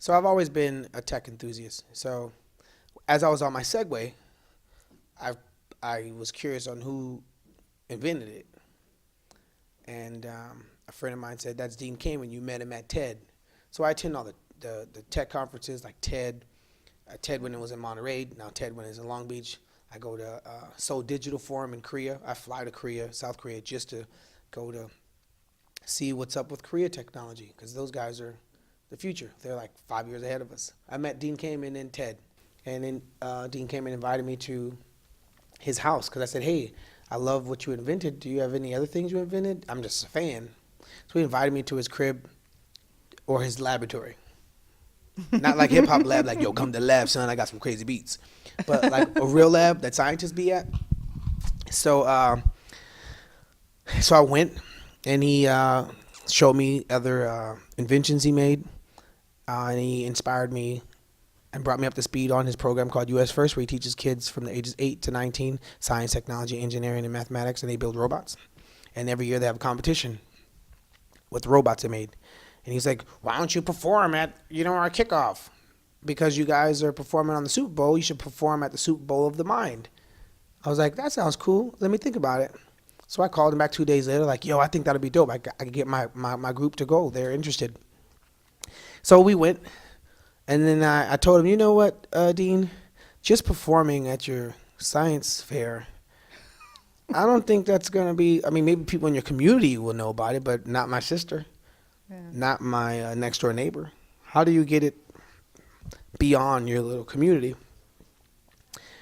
So I've always been a tech enthusiast. So as I was on my Segway, I I was curious on who invented it, and a friend of mine said that's Dean Kamen. You met him at TED. So I attend all the tech conferences like TED. TED when it was in Monterey, now TED when it's in Long Beach. I go to Seoul Digital Forum in Korea. I fly to Korea, South Korea, just to go to see what's up with Korea technology, because those guys are the future. They're like 5 years ahead of us. I met Dean Kamen in TED, and then Dean Kamen invited me to his house because I said, hey, I love what you invented. Do you have any other things you invented? I'm just a fan. So he invited me to his crib or his laboratory. Not like hip hop lab, like, yo, come to the lab, son, I got some crazy beats. But like a real lab that scientists be at. So so I went, and he showed me other inventions he made, and he inspired me and brought me up to speed on his program called US First, where he teaches kids from the ages 8 to 19 science, technology, engineering, and mathematics, and they build robots. And every year they have a competition with the robots they made. And he's like, why don't you perform at, our kickoff? Because you guys are performing on the Super Bowl, you should perform at the Super Bowl of the mind. I was like, that sounds cool. Let me think about it. So I called him back 2 days later, like, yo, I think that'll be dope. I could get my group to go. They're interested. So we went, and then I told him, you know what, Dean? Just performing at your science fair, I don't think that's going to be, maybe people in your community will know about it, but not my sister. Yeah. Not my next door neighbor. How do you get it beyond your little community?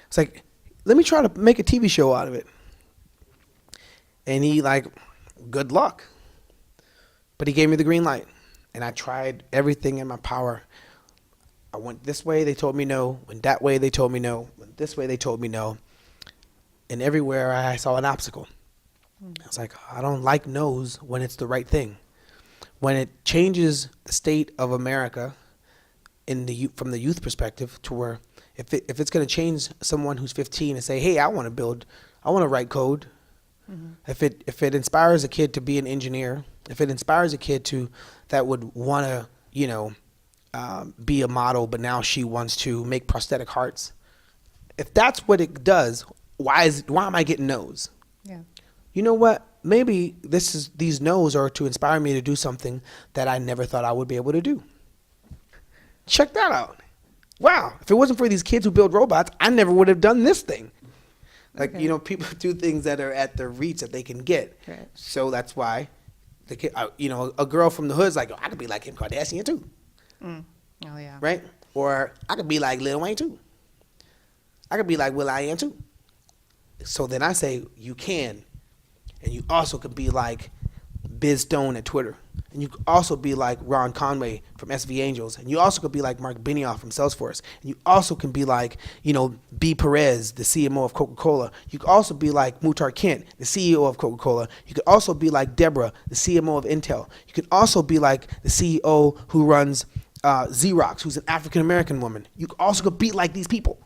It's like, let me try to make a TV show out of it. And he good luck. But he gave me the green light. And I tried everything in my power. I went this way, they told me no. Went that way, they told me no. Went this way, they told me no. And everywhere I saw an obstacle. I was like, I don't like no's when it's the right thing. When it changes the state of America from the youth perspective, to where if it's going to change someone who's 15 and say, hey, I want to write code. Mm-hmm. If it inspires a kid to be an engineer, if it inspires a kid that would want to, be a model, but now she wants to make prosthetic hearts. If that's what it does, why am I getting no's? Yeah. You know what? Maybe these no's are to inspire me to do something that I never thought I would be able to do. Check that out. Wow. If it wasn't for these kids who build robots, I never would have done this thing. Like, okay. People do things that are at their reach that they can get. Right. So that's why the kid, a girl from the hood's like, oh, I could be like Kim Kardashian too. Mm. Oh, yeah. Right? Or I could be like Lil Wayne too. I could be like will.i.am too. So then I say, you can. And you also could be like Biz Stone at Twitter. And you could also be like Ron Conway from SV Angels. And you also could be like Mark Benioff from Salesforce. And you also can be like, B. Perez, the CMO of Coca-Cola. You could also be like Muhtar Kent, the CEO of Coca-Cola. You could also be like Deborah, the CMO of Intel. You could also be like the CEO who runs Xerox, who's an African-American woman. You also could be like these people.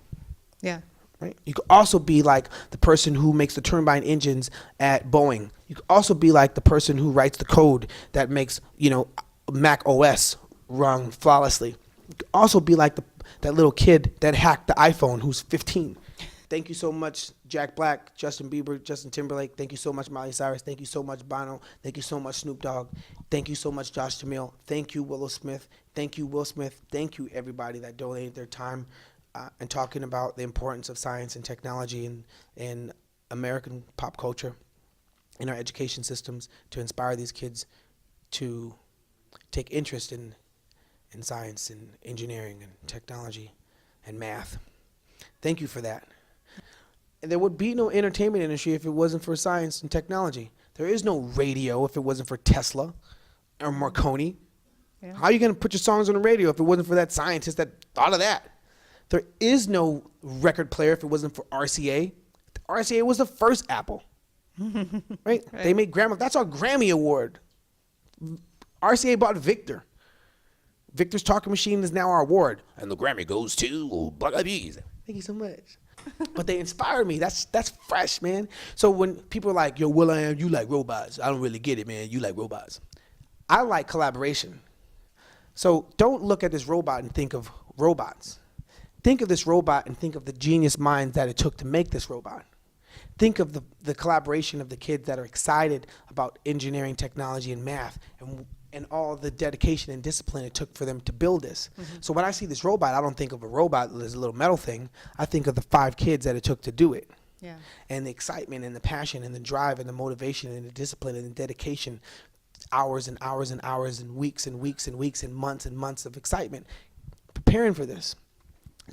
Yeah. Right? You could also be like the person who makes the turbine engines at Boeing. You could also be like the person who writes the code that makes, Mac OS run flawlessly. You could also be like that little kid that hacked the iPhone who's 15. Thank you so much, Jack Black, Justin Bieber, Justin Timberlake. Thank you so much, Miley Cyrus. Thank you so much, Bono. Thank you so much, Snoop Dogg. Thank you so much, Josh Jamil. Thank you, Willow Smith. Thank you, Will Smith. Thank you, everybody that donated their time and talking about the importance of science and technology and American pop culture in our education systems to inspire these kids to take interest in science and engineering and technology and math. Thank you for that. And there would be no entertainment industry if it wasn't for science and technology. There is no radio if it wasn't for Tesla or Marconi. Yeah. How are you going to put your songs on the radio if it wasn't for that scientist that thought of that? There is no record player if it wasn't for RCA. The RCA was the first Apple, right? They made Grammy. That's our Grammy award. RCA bought Victor. Victor's Talking Machine is now our award, and the Grammy goes to Black Eyed Peas. Thank you so much. But they inspired me. That's fresh, man. So when people are like, yo, will.i.am, you like robots. I don't really get it, man. You like robots. I like collaboration. So don't look at this robot and think of robots. Think of this robot and think of the genius minds that it took to make this robot. Think of the collaboration of the kids that are excited about engineering, technology, and math, and all the dedication and discipline it took for them to build this. Mm-hmm. So when I see this robot, I don't think of a robot as a little metal thing. I think of the 5 kids that it took to do it. Yeah. And the excitement and the passion and the drive and the motivation and the discipline and the dedication, hours and hours and hours and weeks and weeks and weeks and months of excitement preparing for this.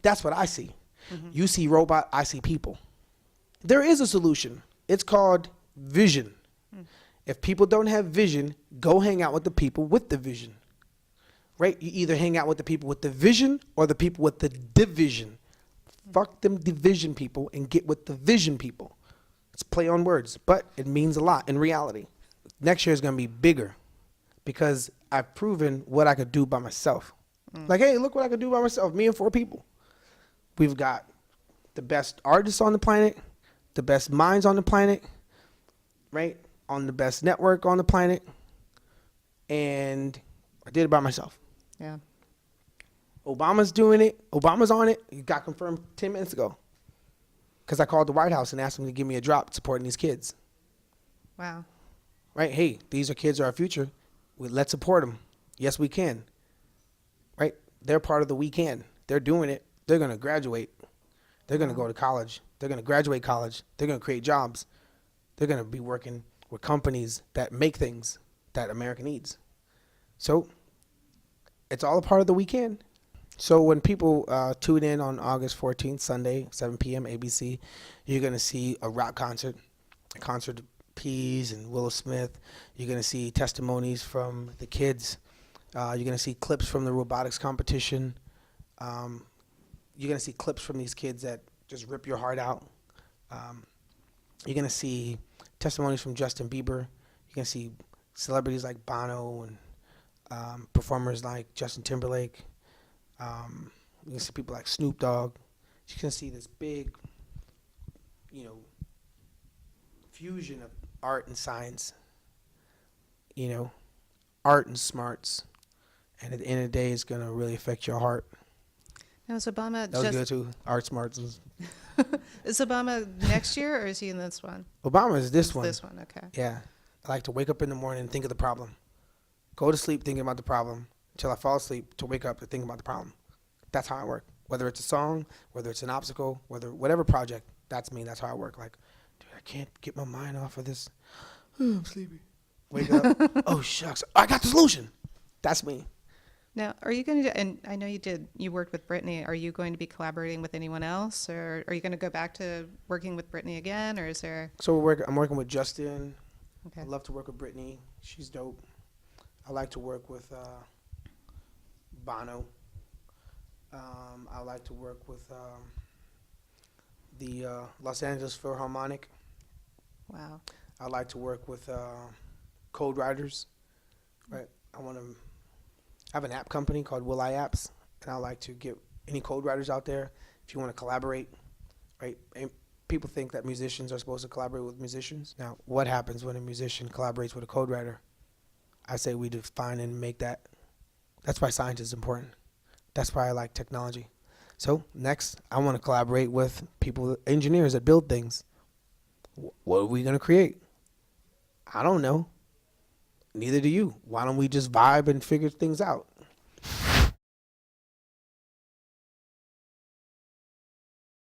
That's what I see. Mm-hmm. You see robot, I see people. There is a solution. It's called vision. If people don't have vision, go hang out with the people with the vision. Right? You either hang out with the people with the vision or the people with the division. Fuck them division people and get with the vision people. It's play on words, but it means a lot in reality. Next year is going to be bigger because I've proven what I could do by myself. Like, hey, look what I could do by myself, me and 4 people. We've got the best artists on the planet, the best minds on the planet, right? On the best network on the planet. And I did it by myself. Yeah. Obama's doing it. Obama's on it. It got confirmed 10 minutes ago. Because I called the White House and asked them to give me a drop supporting these kids. Wow. Right? Hey, these are kids of our future. Let's support them. Yes, we can. Right? They're part of the we can. They're doing it. They're going to graduate. They're going to go to college. They're going to graduate college. They're going to create jobs. They're going to be working with companies that make things that America needs. So it's all a part of the weekend. So when people tune in on August 14th, Sunday, 7 p.m. ABC, you're going to see a rock concert, a concert of Peas and Willow Smith. You're going to see testimonies from the kids. You're going to see clips from the robotics competition. You're going to see clips from these kids that just rip your heart out. You're going to see testimonies from Justin Bieber. You're going to see celebrities like Bono and performers like Justin Timberlake. You can see people like Snoop Dogg. You can see this big, fusion of art and science, art and smarts. And at the end of the day, it's going to really affect your heart. Now, is Obama that was good too. Art smarts. Is Obama next year or is he in this one? Obama is this one. This one, okay. Yeah. I like to wake up in the morning and think of the problem. Go to sleep thinking about the problem until I fall asleep to wake up to think about the problem. That's how I work. Whether it's a song, whether it's an obstacle, whatever project, that's me. That's how I work. Like, dude, I can't get my mind off of this. I'm sleepy. Wake up. Oh, shucks. I got the solution. That's me. Now, are you going to, and I know you worked with Brittany, are you going to be collaborating with anyone else, or are you going to go back to working with Brittany again, or is there? So I'm working with Justin. Okay. I love to work with Brittany. She's dope. I like to work with Bono. I like to work with the Los Angeles Philharmonic. Wow. I like to work with code writers. Right. I have an app company called will.i.am, and I like to get any code writers out there if you want to collaborate. Right. And people think that musicians are supposed to collaborate with musicians. Now, what happens when a musician collaborates with a code writer? I say we define and make that. That's why science is important. That's why I like technology. So next, I want to collaborate with people, engineers that build things. What are we going to create? I don't know. Neither do you. Why don't we just vibe and figure things out?